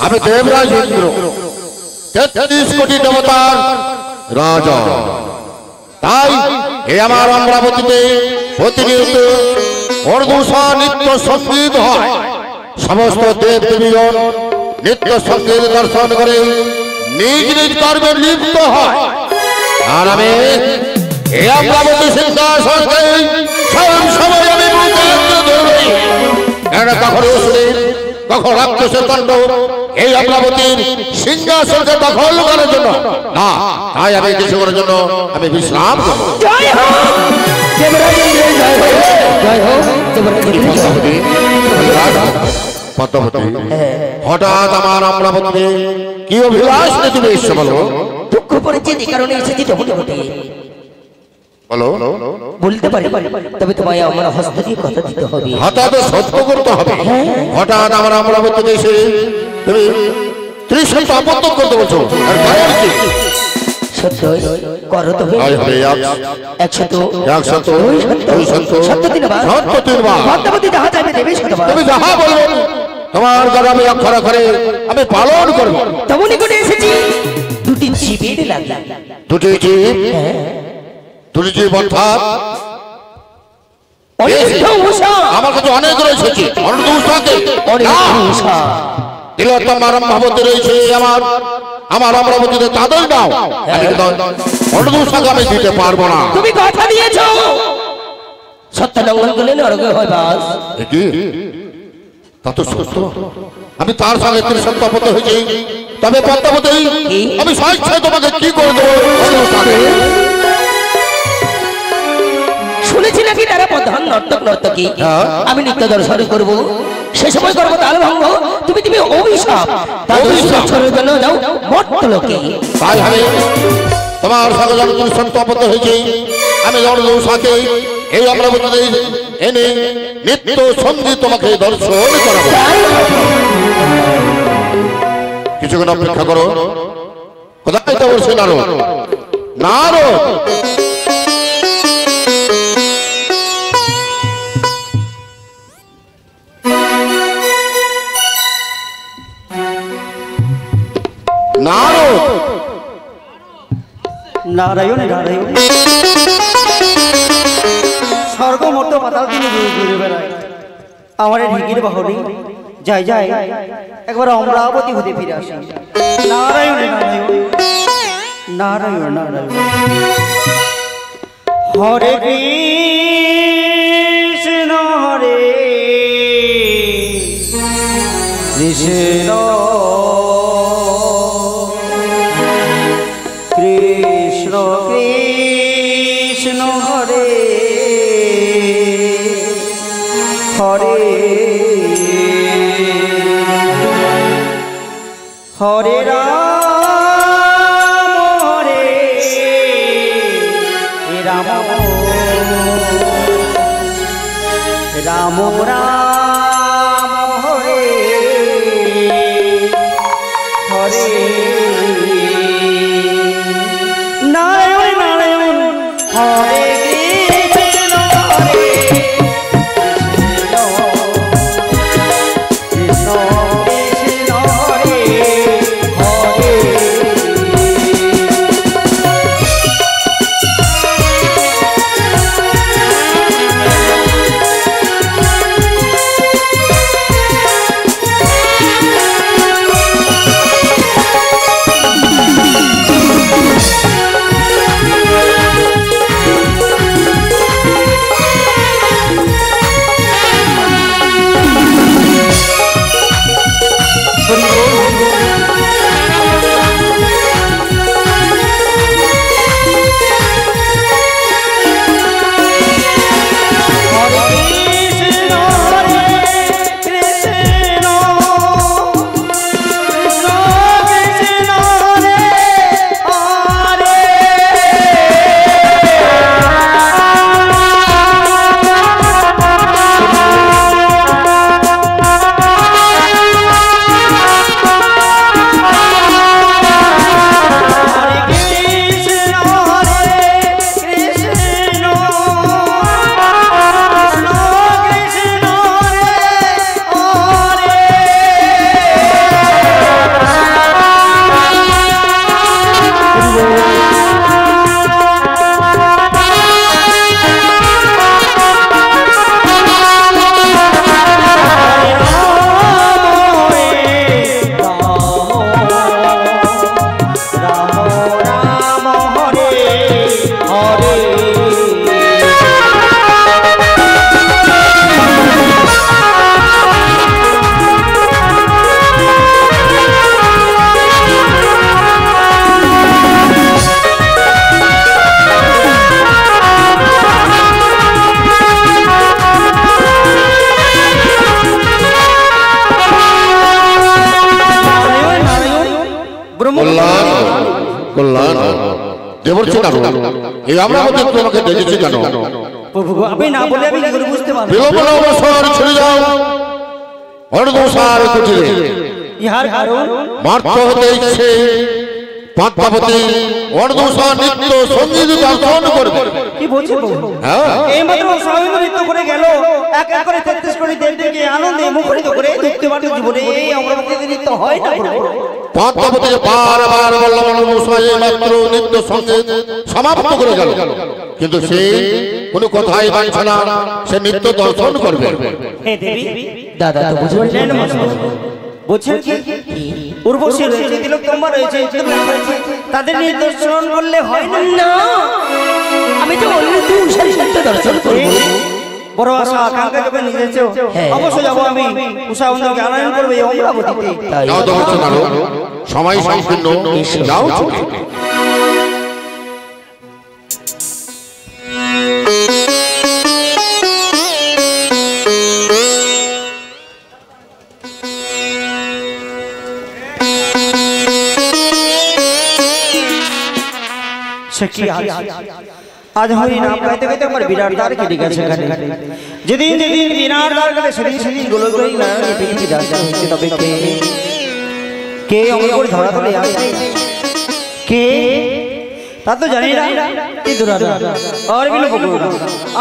আমি দেবরাজ ইন্দ্র 33 কোটি দেবতার রাজা। তাই এই আমার অমরাবতীতে প্রতিনিয়ত অর্ধুষা নিত্য সঙ্গীত হয়। সমস্ত দেব দেবীগণ নিত্য সঙ্গীত দর্শন করে নিজ নিজ কর্মে লিপ্ত হয়। আর আমি এই অমরাবতী সিংহাসনকে সব সময় আমি ধরবই। কখনো অসুরের কখনো রাক্ষসের তাণ্ডব এই অমরাবতীর সিংহাসনকে দখল করার জন্য না, তাই আমি কিছুক্ষণের জন্য আমি বিশ্রাম করব। হঠাৎ আমার অমরাবতীতে কি অভিলাষ নিয়ে তুমি এসে বলো? দুঃখ পড়েছে যে কারণে এসেছি তখন ঘটে বলো। বলতে পারি, তবে তোমায় আমার হস্ত দিয়ে কথা দিতে হবে। হঠাৎ সত্য করতে হবে। হঠাৎ আমার অমরাবতীতে এসে তুমি ত্রিশূল আপত্ত করতে বলছো, আর কারণ কি? সত্য করো তবে 100 তুমি যাহা বলবে তোমার কথা আমি অক্ষর অক্ষরে আমি পালন করব। তেমনই করে এসেছি দুটি জীবের লাগে। দুটি জীব? দুটি জীব অর্থাৎ আমার কাছে অনেক রয়েছে। অমরাবতী রয়েছে আমার অমরাবতীতে তাদের নাও আমি দিতে পারবো না। তুমি কথা দিয়েছো সত্য লঙ্ঘন করলে নরকে হয় বাস। তা তো সত্য। আমি তার সঙ্গে সত্যাপত হয়েছি, তবে পদ্মাবতী আমি স্বেচ্ছায় তোমাকে কি করে দেবো? শুনেছি নাকি তারা প্রধান নর্তক নর্তকী, আমি নৃত্য দর্শন করবো, সে সময় করবো তাল ভঙ্গ। তুমি তুমি অভিশাপ জন্য যাও মর্ত লোকে। তাই হবে তোমার সঙ্গে যখন তুমি সত্যাপত হয়েছি, আমি সাথে এই অমরাবতীতে এনে নিত্য সঙ্গী তোমাকে দর্শন করাবো। কিছুক্ষণ অপেক্ষা করো। কোথায় তো বলছে নারদ? নারদ নারায়ণ নারায়ণ স্বর্গ মর্ত পাতাল তিনি ঘুরে বেড়ায়। আমার ঢিকির বাহনে যাই যাই একবার অমরাবতী হতে ফিরে আসি। নারায়ণ নারায়ণ নারায়ণ নারায়ণ হরে কৃষ্ণ হরে কৃষ্ণ কৃষ্ণ কৃষ্ণ হরে হরে হরে রাম হরে রাম রাম রাম হরে হরে নারায়ণ নারায়ণ হরে কৃষ্ণ হরে কৃষ্ণ কৃষ্ণ হরে হরে কল্যাণ দেবর্ষি নারদ এই অমরাবতী তোমাকে ডেকেছি কেন? প্রভু আপনি না বলে আমি কি করে বুঝতে পারবো? বিলম্ব অবসর ছেড়ে যাও অর্ধসার কুটিরে। ইহার কারণ মার্থ হতে ইচ্ছে পদ্মাবতী অর্ধসা নিত্য সঙ্গীত দর্শন করবে। কি বলছো প্রভু? হ্যাঁ এই মাত্র স্বামী নৃত্য করে গেল, এক এক করে 33 কোটি দেবদেবীকে আনন্দে মুখরিত করে দেখতে পারতো জীবনে এই অমরাবতীতে নৃত্য হয় না প্রভু। পদ্মাবতী বারবার বললাম অনুসারে মাত্র নিত্য সঙ্গীত সমাপ্ত করে গেল, কিন্তু সে কোনো কথাই মানছে না, সে নিত্য দর্শন করবে। হে দেবী দাদা তো বুঝলেন না। বলছেন কি উর্বশী রয়েছে, তিলোত্তমা রয়েছে, তাদের নিদর্শন করলে হয় না? না, আমি তো অন্য উষার সাথে দর্শন করব। বড় আশা আকাঙ্ক্ষা যখন নিজেছো, অবশ্যই যাবো আমি উষা বন্ধুকে আনয়ন করবো এই অমরাবতীতে। যাও দেবর্ষি নারদ, সময় সংকীর্ণ, যাও ছুটে। আজ হরি নাম গাইতে গাইতে আমার বিরাট দ্বার কেটে গেছে এখানে। যেদিন যেদিন বিরাট দ্বার কাটে সেদিন সেদিন গোল গোল নারায়ণ পৃথিবী রাজা হচ্ছে। তবে কে কে অমর করে ধরা ধরে আসে কে তা তো জানি না। এই দুরারা আর বিলো বকুড়া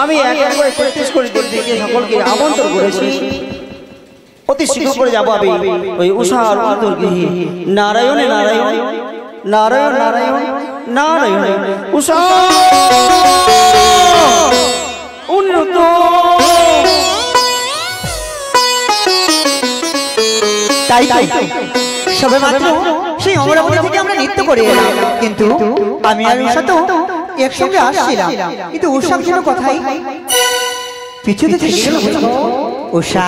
আমি এক এক করে 33 কোটি দেবদেবীকে সকলকে আমন্ত্রণ করেছি। অতি শীঘ্র করে যাবো আমি ওই উষার অন্তর্গৃহে। নারায়ণে নারায়ণ নারায়ণ নারায়ণ নারায়ণ উষা উন্নত। তাই সবে মাত্র সেই অমরাবতী থেকে আমরা নৃত্য করে এলাম, কিন্তু আমি আর উষা তো একসঙ্গে আসছিলাম, কিন্তু উষার জন্য কথাই পিছুতে থেকে গেল। উষা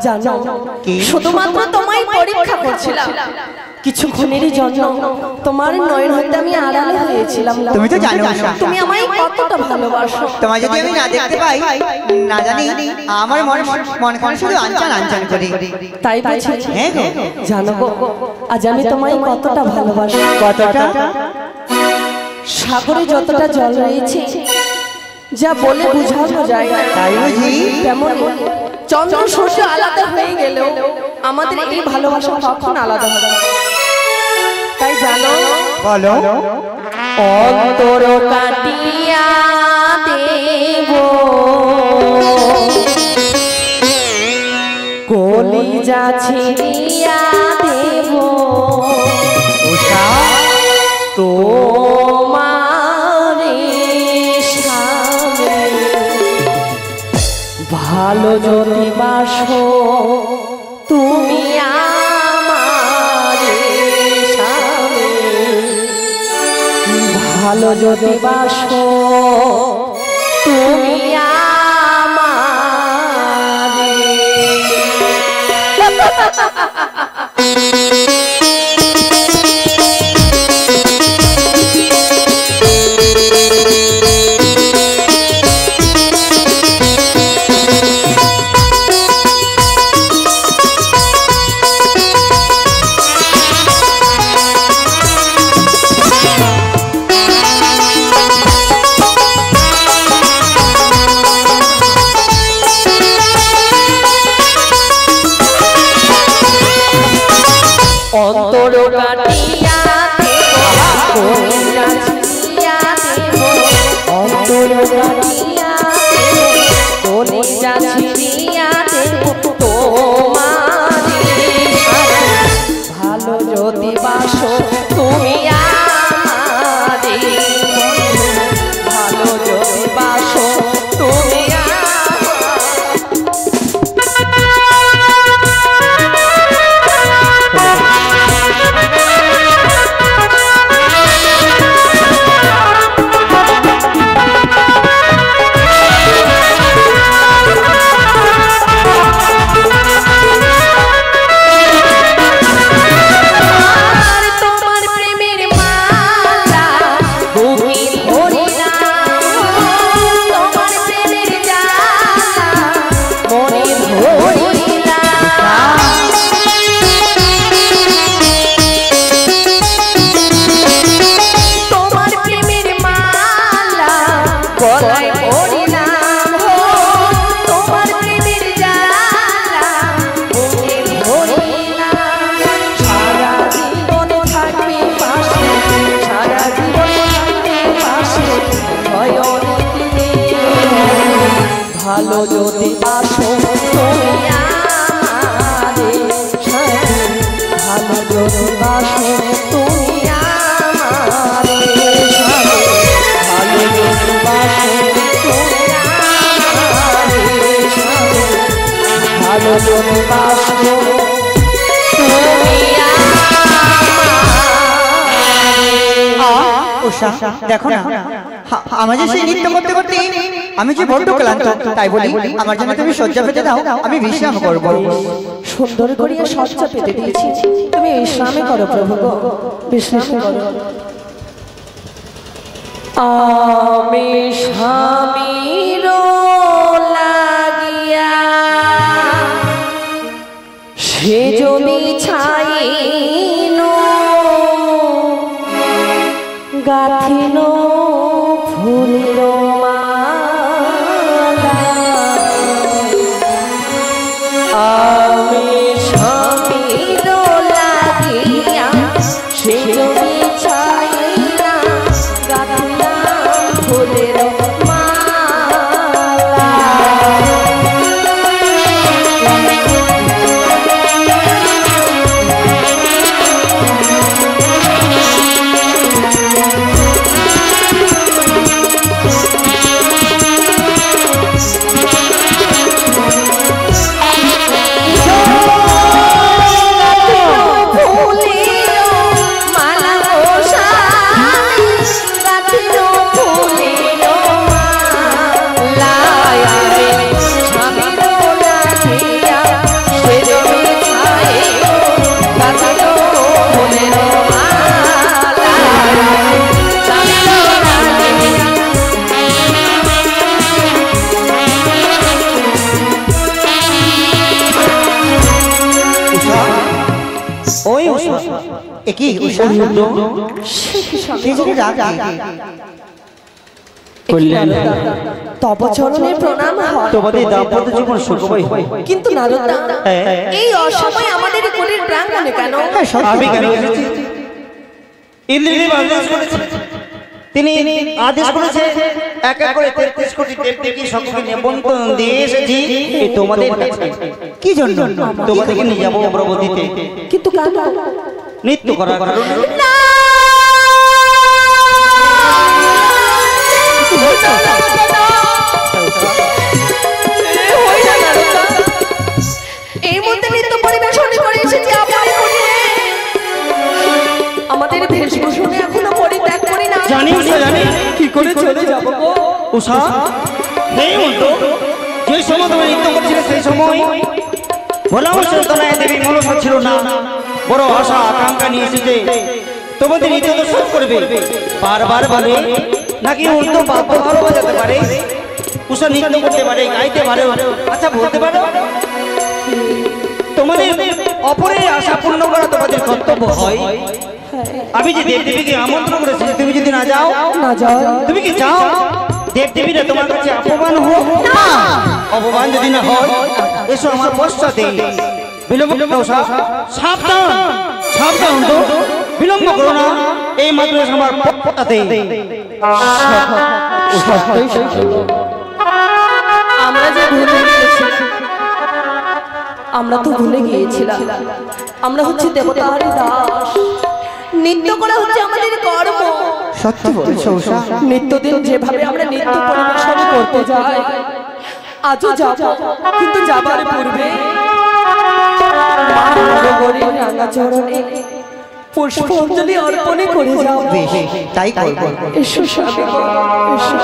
জানো শুধুমাত্র তোমায় পরীক্ষা করছিলাম, কিছুক্ষণেরই জন্য তোমার নয়ন হতে আমি আড়ালে হয়েছিলাম। তুমি তো জানো উষা, তুমি আমায় কতটা ভালোবাসো। তোমায় যদি আমি না দেখতে পাই, না জানি আমার মনখানে শুধু আনচান আনচান করে। তাই বুঝি? হ্যাঁ গো জানো গো, আজ আমি তোমায় কতটা ভালোবাসি। কতটা? সাগরে যতটা জল রয়েছে যা বলে বোঝানো যায় না, তাই বুঝি? তেমন চন্দ্র সূর্য আলাদা হয়ে গেলেও আমাদের এই ভালোবাসা কখন আলাদা হবে? তাই জানো, বলো। অন্তর কাটিয়া দেব কলিজা ছিড়িয়া দেব উষা তোমারে সামনে ভালো যদি বাসো তুমি আমারে সামনে ভালো যদি বাসো তুমি আমারে। অন্তর কাটিয়া দেব কলিজা ছিড়িয়া দেব, অন্তর কাটিয়া দেব কলিজা ছিড়িয়া দেব তোমারে ভালো যদি বাসো তুমি আমারে ভালো যদি বাসো তুমি ভালো যদি বাসো তুমি আমারে সাথে, ভালো যদি বাসো তুমি আমারে সাথে, ভালো যদি বাসো তুমি আমারে সাথে, ভালো যদি বাসো তুমি উষা দেখো না, আমাদের সেই নৃত্য করতে করতে আমি যে বড্ড ক্লান্ত, তাই বলি আমার জন্য তুমি শয্যা পেতে দাও, আমি বিশ্রাম করব। সুন্দর করিয়া শয্যা পেতে দিয়েছি, তুমি বিশ্রামে করো প্রভু গো, বিশ্রামে করো। আমি স্বামীর লাগিয়া সে জমি ছাইন গাথিল ফুলিল মালা, আমি স্বামীর লাগিয়া সে জমি ছাইনা গাথিলাম ফুলের মালা। কি উষা তব চরণে প্রণাম হয়, তোমাদের দাম্পত্য জীবন সুখময় হয়, কিন্তু নারদা এই অসময় আমাদের কোলের প্রাঙ্গণে কেন? আমি কেন এসেছি? ইন্দ্রদেব আদেশ করেছে, তিনি আদেশ করেছে এক এক করে 33 কোটি দেবদেবী সকলকে নিমন্ত্রণ দিয়ে এসেছি তোমাদের কাছে। কি জন্য? তোমাদেরকে নিয়ে যাবো অমরাবতীতে, কিন্তু কেন? নৃত্য করার কারণে। এই মধ্যে নৃত্য পরিবেশন করে এসেছি আমাদের বেশভূষণে এখনো পরিত্যাগ করি না। জানি উষা, জানি কি করে চলে যাবো গো? উষা এই উল্টো যে সময় তুমি নৃত্য করছিলে সেই সময় ভোলা তলায় দেবী মনসা ছিল না, বড় আশা আকাঙ্ক্ষা নিয়ে এসেছে তোমাদের নৃত্য দর্শন করবে। বারবার বলে নাকি উল্টো বাদ্য ভালো বাজাতে পারে, উষা নৃত্য করতে পারে, গাইতে পারে। আচ্ছা বলতে পারো তোমাদের অপরের আশা পূর্ণ করা তোমাদের কর্তব্য হয়। আমি যে দেবদেবীকে আমন্ত্রণ করেছি, তুমি যদি না যাও, না যাও, তুমি কি চাও দেবদেবীরা তোমার কাছে অপমান হোক? অপমান যদি না হয় এসো আমার পশ্চাতে। বিলম্ব সাবধান, সাবধান তো, বিলম্ব করো না, এই মাত্র আমার পশ্চাতে। আমরা যে ভুলে গিয়েছি, আমরা তো ভুলে গিয়েছিলাম আমরা হচ্ছে দেবতার দাস, নৃত্য করা হচ্ছে আমাদের কর্ম। সত্যি বলছো উষা, নিত্যদিন যেভাবে আমরা নৃত্য পরিবেশন করতে যাই, আজও যাব, কিন্তু যাবার পূর্বে রাঙা চরণে পুষ্পাঞ্জলি অর্পণে করে যাও। বেশ তাই করব। এসো স্বামী, এসো।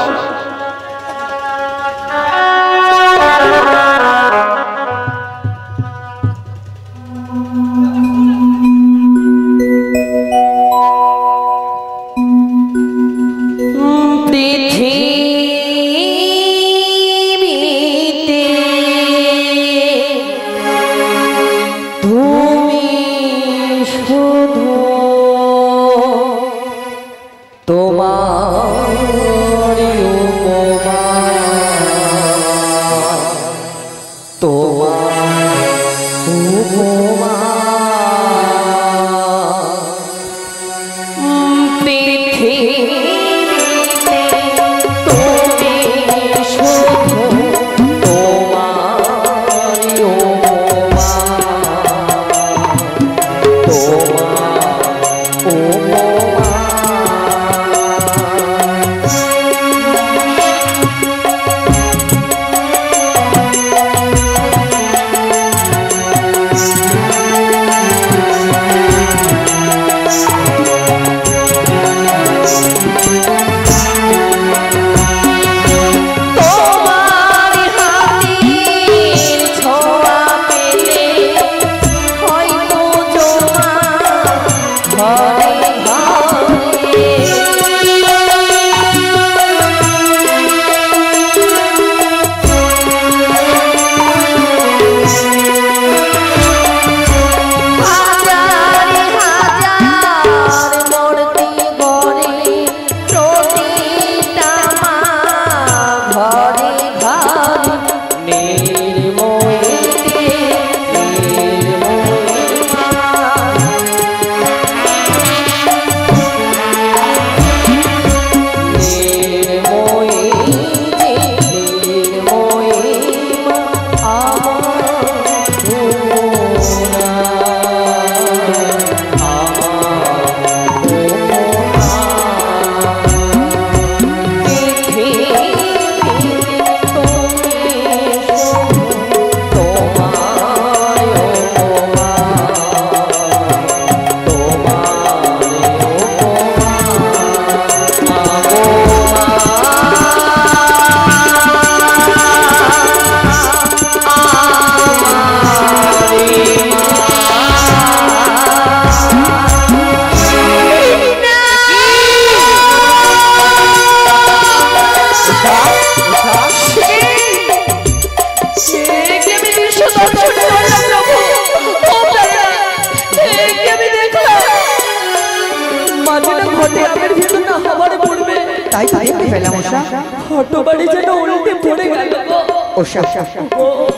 তাই তাই আমি পেলাম ওষা হটো বাড়ি যেন উল্টে পড়ে গেল গো। ওষা থাক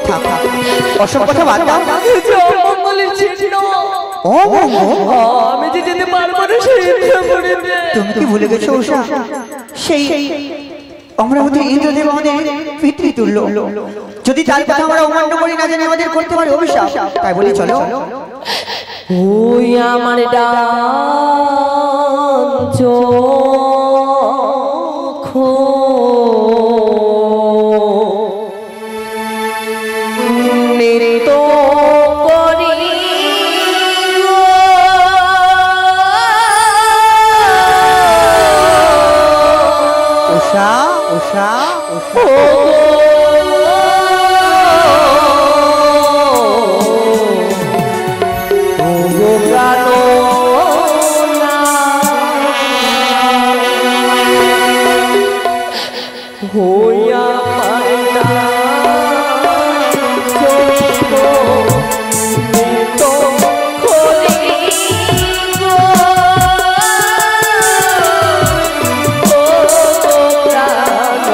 থাক অসব কথা বাদ দাও। অমঙ্গলের চিহ্ন। ও আমি যে যেতে পারবো না সেই ইচ্ছা করে দে। তুমি কি ভুলে গেছো ওষা? সেই অমরাবতী ইন্দ্রদেব আমাদের পিতৃতুল্য, যদি তার কথা আমরা অমান্য করি না জানি আমাদের করতে পারে অভিশাপ। তাই বলি চলো ওই আমার ডাক নৃত্য করি উষা উষা উষা হইয়া পারনা তো করি গো ও প্রাণ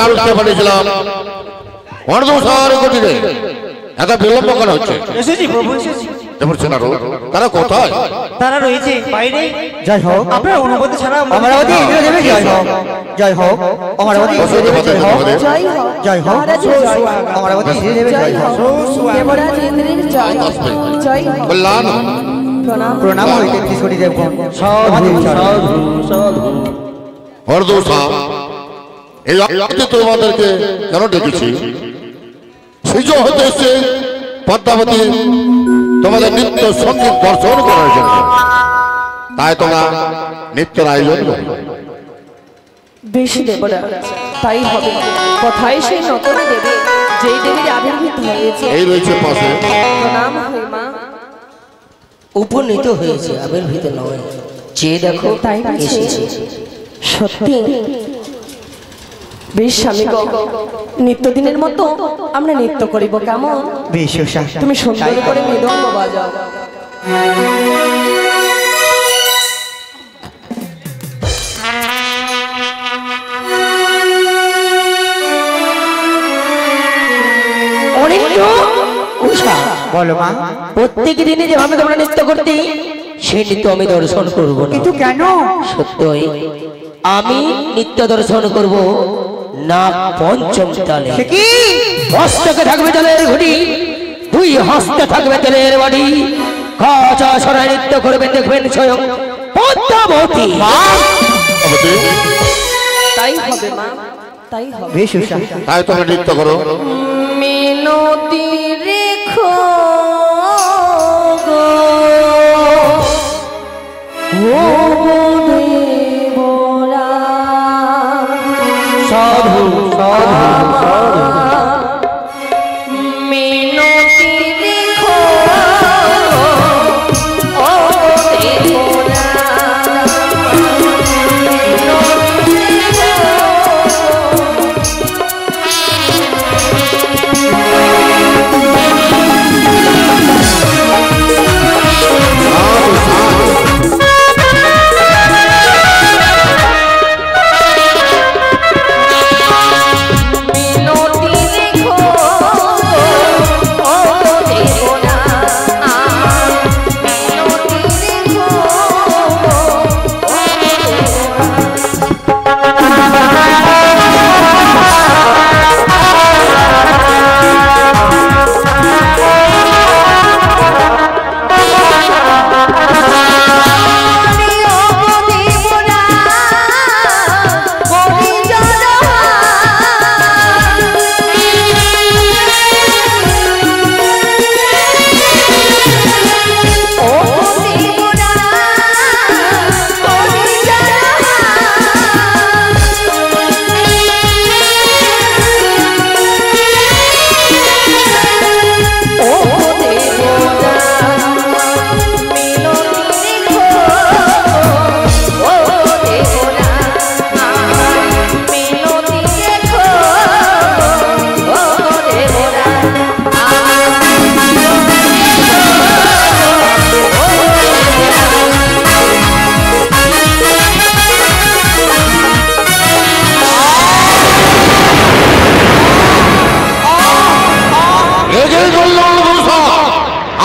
আসতে পারেছিলাম অর্ধসার গতিতে এত বিলম্ব কেন হচ্ছে? এসেছি প্রভু, এসেছি। তারা কোথায়? তারা রয়েছে বাইরে। জয় হোক আপনার অনুমতি ছাড়া অমরাবতী ইন্দ্রদেবের জয় হোক, জয় হোক অমরাবতী ইন্দ্রদেবের জয় হোক, জয় হোক জয় হোক অমরাবতী ইন্দ্রদেবের জয় হোক। দেবরাজ ইন্দ্রের জয় জয় হোক। কল্যাণ প্রণাম প্রণাম হই 33 কোটি দেবগণ। অর্ধসা এই রাতে তোমাদেরকে কেন ডেকেছি? সিজ হতে এসছে পদ্মাবতী তোমাদের নিত্য সঙ্গীত দর্শন করার জন্য, তাই তোমরা নিত্যের আয়োজন করো। বেশি দেবরাজ, তাই হবে। কোথায় সেই নতুন দেবী, যেই দেবীর আবির্ভূত হয়েছে? এই রয়েছে পাশে। প্রণাম হই মা। উপনীত হয়েছে, আবির্ভূত নয়। চেয়ে দেখো, তাই এসেছে। সত্যি বেশ স্বামী গো, নিত্যদিনের মতো আমরা নৃত্য করিব কেমন? বেশ উষা, তুমি সুন্দর করে মৃদঙ্গ বাজাও। বলো মা। প্রত্যেক দিনে যেভাবে তোমরা নৃত্য করতে, সেই নৃত্য আমি দর্শন করবো না। কিন্তু কেন? সত্যই আমি নিত্য দর্শন করব না পঞ্চম তালে। কি হস্তকে থাকবে জলের ঘুড়ি, দুই হস্তে থাকবে তেলের বাড়ি। কাঁচা সরাই নৃত্য করবেন, দেখবেন স্বয়ং পদ্মাবতী। তাই হবে মা, তাই হবে। বেশ উষা, তাই তোমরা নৃত্য করো। মিনতি রেখো গো ও দেবরা, সাধু সাধু মিনতি রেখো ও দেবরা,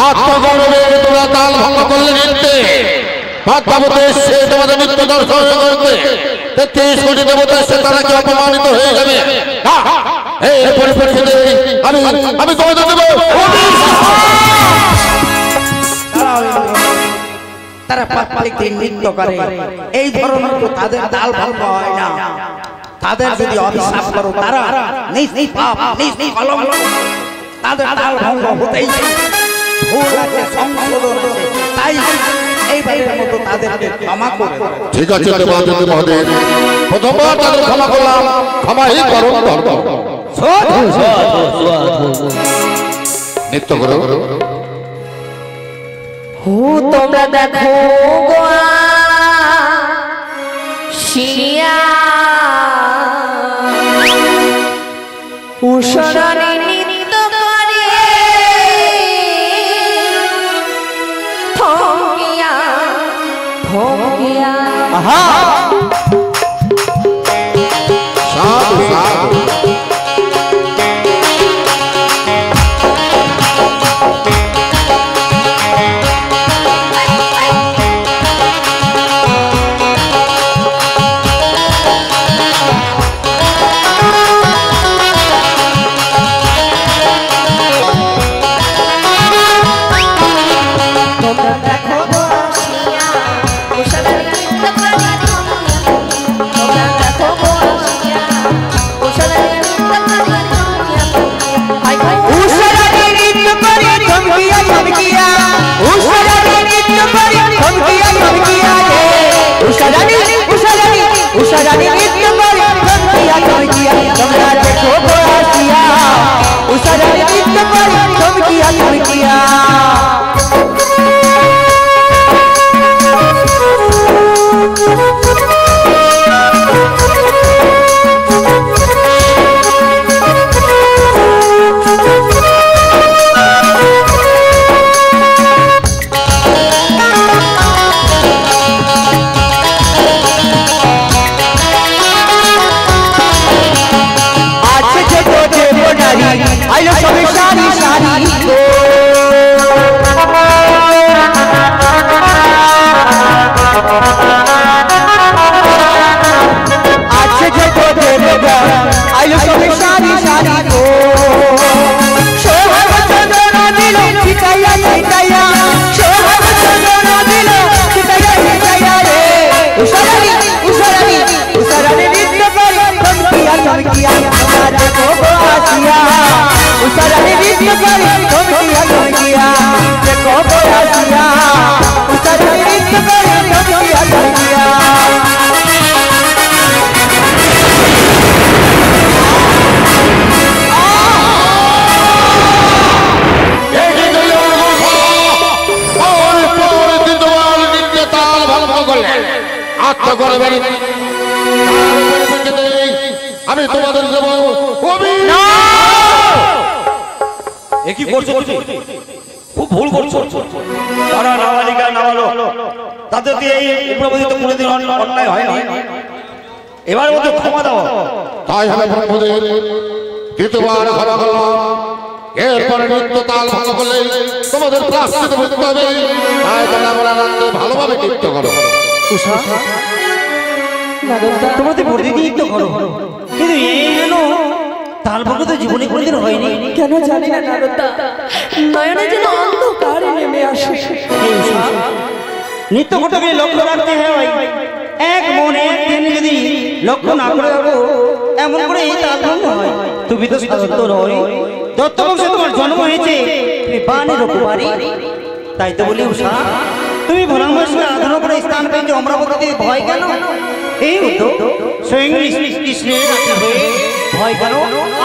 আত্মগৌরবে তোমরা তাল ভঙ্গ করলে নিত্যে পদ্মাবতী এসছে তোমাদের নিত্য দর্শন করতে। 33 কোটি দেবতা এসছে, তারা কি অপমানিত হয়ে যাবে? এই পরিপ্রেক্ষিতে আমি তোমাদের দেব। তারা প্রত্যেক দিন নৃত্য করে, এই ধরনের তো তাদের তাল ভঙ্গ হয় না। তাদের যদি অভিশাপ করো, তারা নিজ নিজ পাপ নিজ নিজ কলঙ্ক, তাদের তাল ভঙ্গ হতেই ভুল আছে, সংশোধন আছে। তাই এইবারের মতো তাদেরকে ক্ষমা করে দাও। ঠিক আছে দেবাদিদেব মহাদেব, প্রথমবার তাদের ক্ষমা করলাম, ক্ষমাই করো। নৃত্য করো। হু তোমরা দেখো গো শিয়া উষরানি নৃত্য করে থমকিয়া থমকিয়া। সাধু সাধু উসারারি গো সোহাগ চন্দন দিল ছিটাইয়া ছিটাইয়া সোহাগ চন্দন দিল ছিটাইয়া ছিটাইয়া রে উসারারি উসারারি উসারারি নৃত্য করে চমকিয়া চমকিয়া তোমার দেখো গো আসিয়া উসারারি নৃত্য করে চমকিয়া চমকিয়া দেখো গো আসিয়া উসারারি নৃত্য করে চমকিয়া চমকিয়া আমি তোমাদের দেব কি করছো খুব ভুল করছো তারা নাবালিকা নাবালো তাদের দিয়ে এই উপলব্ধিতে কোনোদিন অন্যায় হয় না এবার ওদের ক্ষমা দাও তাই আমি ব্রহ্মদের তৃতীয়বার ক্ষমা করলাম এরপরে নৃত্য তাল ভালো করলে তোমাদের প্রাশ্চিত বুঝতে হবে তাই তোমরা আমার আনন্দে ভালোভাবে নৃত্য করো তোমাদের প্রতিদিন নৃত্য করো কিন্তু এই জন্য তাল ভালো তো জীবনে কোনোদিন হয়নি কেন জানি না নারদা নয়নে যেন অন্ধকার নেমে আসে নৃত্য করতে গেলে লক্ষ্য রাখতে হয় এক মন এক দিন যদি লক্ষ্য না করে রাখো এমন করে এই তাল ভঙ্গ হয় তুমি তো সত্য নয় দত্তবংশে তোমার জন্ম হয়েছে তুমি বানের কুমারী তাই তো বলি উষা তুমি ভোলার মাসে আধার করে স্থান পেয়েছো অমরাবতীতে ভয় কেন এই হতো স্বয়ং কৃষ্ণের রাখি হয়ে ভয় কেন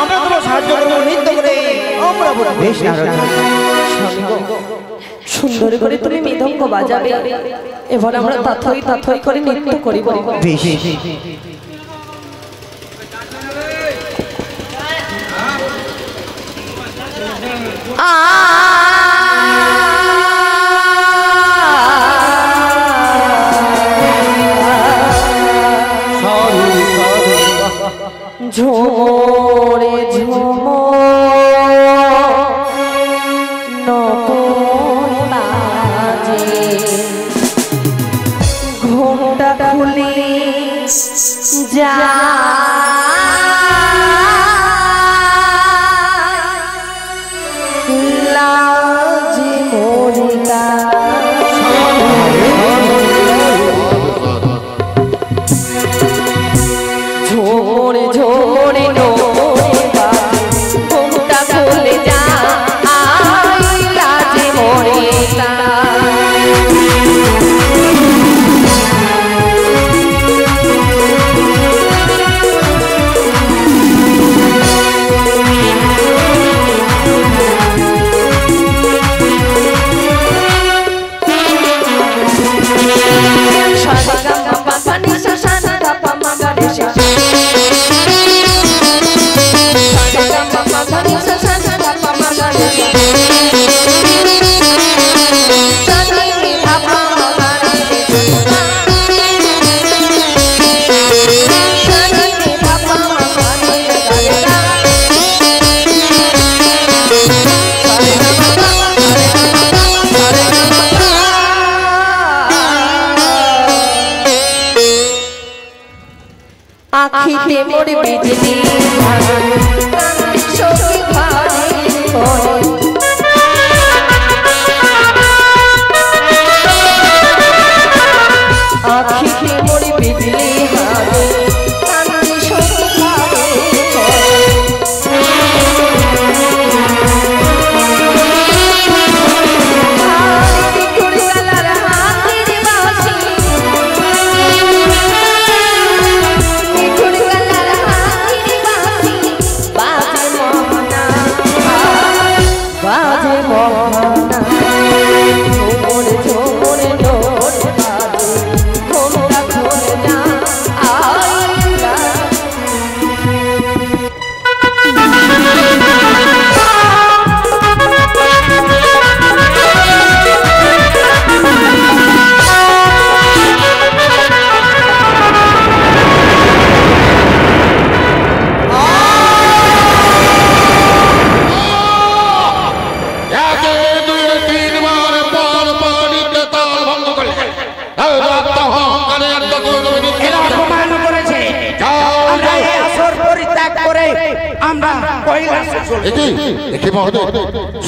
আমরা তোমার সাহায্য করবো নৃত্য করে অমরাবতী বেশ সুন্দর করে তুমি মৃদঙ্গ বাজাবে এবার আমরা তাথই তাথই করে নৃত্য করিব বেশ ঝোরে ঝুমো নবাজে ঘোমটা খুলি যা লাজি মরিতা ঝোরে ঝোরে নোরে বাজে ঘোমটা খুলে যা আই লাজি মরিতা আখিতে মোর বিজলি সখী ভারে করে আখিতে মোর বিজলি হারে কান্দি সখী ভারে করে আমরা কৈলাসে চলে যাব। এটি এটি মহোদয়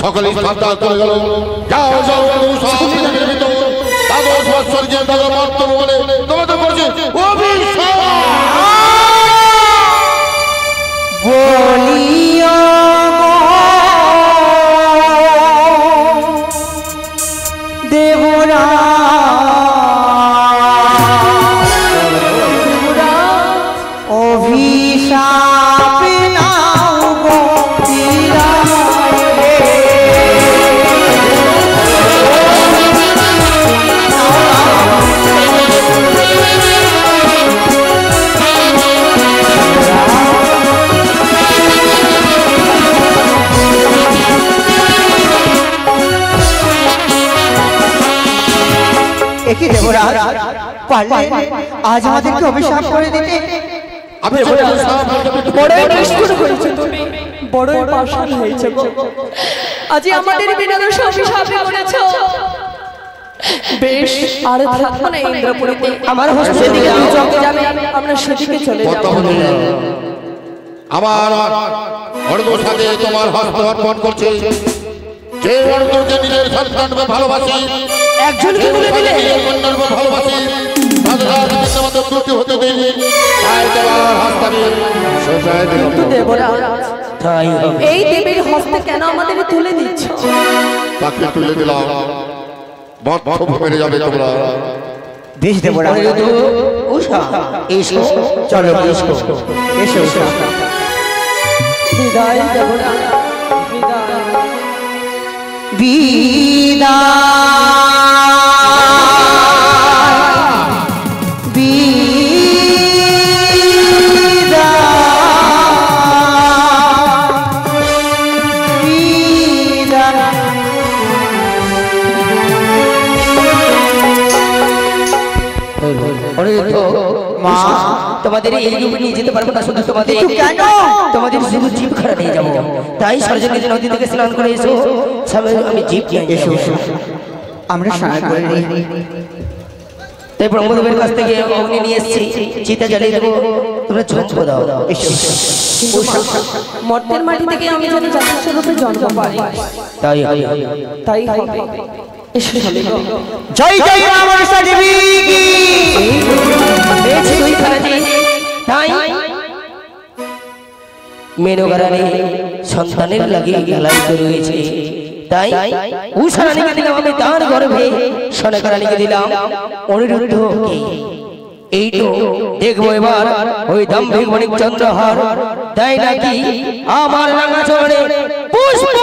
সকলে স্থান চলে গেল। যাও যাও সাহায্যের ভিতর দ্বাদশ বৎসর গিয়ে দাদা মাত্র বলে তোমাদের বলছি অভিশাপ বলিয়া দেবরা অভিশাপ নাও গো একই দেবরাজ পারলে আজ আমাদেরকে অভিশাপ করে দিতে। আমি বড়ই নিষ্ঠুর হয়েছে তুমি, বড়ই পাষাণ হয়েছে গো। আজ আমাদের বিনা দোষে অভিশাপ করেছো। বেশ, আর থাকবো না ইন্দ্রপুরীতে। আমার হস্তে সেদিকে তুমি চলে যাবে, আমরা সেদিকে চলে যাব। আমার অর্ধর সাথে তোমার হস্ত অর্পণ করছে। যে অর্ধকে নিজের সন্তানকে ভালোবাসি, একজনকে বলে দিলে নিজের কন্যাকে ভালোবাসি, তাদের আজ আমাদের ত্রুটি হতে দেয়নি। তাই তোমার হস্ত আমি সোজায় দিলাম। কিন্তু দেবরাজ, তাই হবে। এই দেবীর হস্তে কেন আমাদের তুলে দিচ্ছ? তাকে তুলে দিলাম, বদ্ধ মেরে যাবে তোমরা। বেশ দেবরাজ, উষা এসো, চলো এসো এসো এসো। বিদায় দেবরাজ, বিদায়। মা তোমাদের এই রূপে নিয়ে যেতে পারবো না, শুধু তোমাদের কেন? তোমাদের শুধু জীব খারা নিয়ে যাবো। তাই সরজনী নদী থেকে স্নান করে এসো, আমি জীব নিয়ে এসো এসো, আমরা স্নান করে নিই। তাই ব্রহ্মদেবের কাছ থেকে অগ্নি নিয়ে এসেছি, চিতা জ্বালিয়ে দেবো, তোমরা ঝোঁক দাও। এসো মর্তের মাটি থেকে আমি যেন যথেষ্ট রূপে জন্ম পাই, তাই তাই হবে। এসো চলে যাও। জয় জয় মা মনসা দেবী কি। পেয়েছি তুই খারাজি, তাই মেনকারানি সন্তানের লাগে গেলাই রয়েছে। তাই উষা রানীকে দিলাম আমি তার গর্ভে, সনেকা রানীকে দিলাম অনিরুদ্ধকে। এই তো দেখবো এবার ওই দাম্ভিক মানিক চন্দ্রহার তাই নাকি আমার রাঙা চরণে পুষ্প